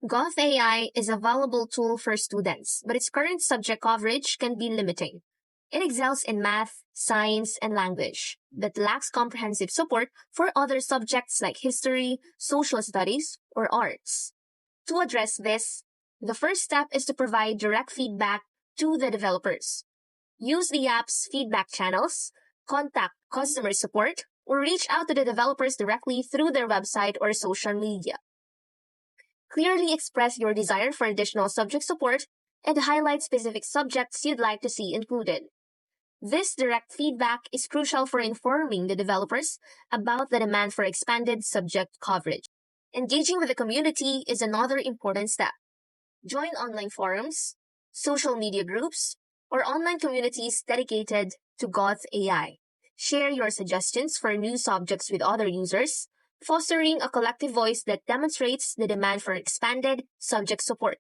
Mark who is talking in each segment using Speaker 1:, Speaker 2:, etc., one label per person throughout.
Speaker 1: Gauth AI is a valuable tool for students, but its current subject coverage can be limiting. It excels in math, science, and language, but lacks comprehensive support for other subjects like history, social studies, or arts. To address this, the first step is to provide direct feedback to the developers. Use the app's feedback channels, contact customer support, or reach out to the developers directly through their website or social media. Clearly express your desire for additional subject support and highlight specific subjects you'd like to see included. This direct feedback is crucial for informing the developers about the demand for expanded subject coverage. Engaging with the community is another important step. Join online forums, social media groups, or online communities dedicated to Gauth AI. Share your suggestions for new subjects with other users, fostering a collective voice that demonstrates the demand for expanded subject support.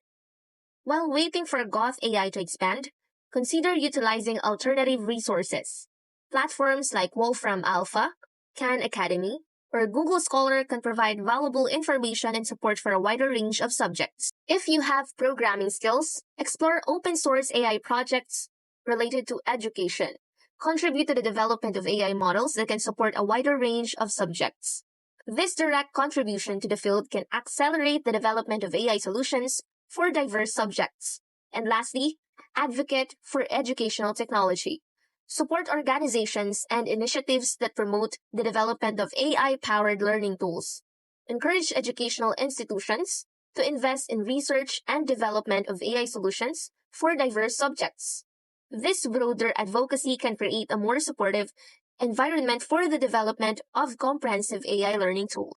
Speaker 1: While waiting for Gauth AI to expand, consider utilizing alternative resources. Platforms like Wolfram Alpha, Khan Academy, or Google Scholar can provide valuable information and support for a wider range of subjects. If you have programming skills, explore open source AI projects related to education. Contribute to the development of AI models that can support a wider range of subjects. This direct contribution to the field can accelerate the development of AI solutions for diverse subjects. And lastly, advocate for educational technology. Support organizations and initiatives that promote the development of AI-powered learning tools. Encourage educational institutions to invest in research and development of AI solutions for diverse subjects. This broader advocacy can create a more supportive environment for the development of comprehensive AI learning tools.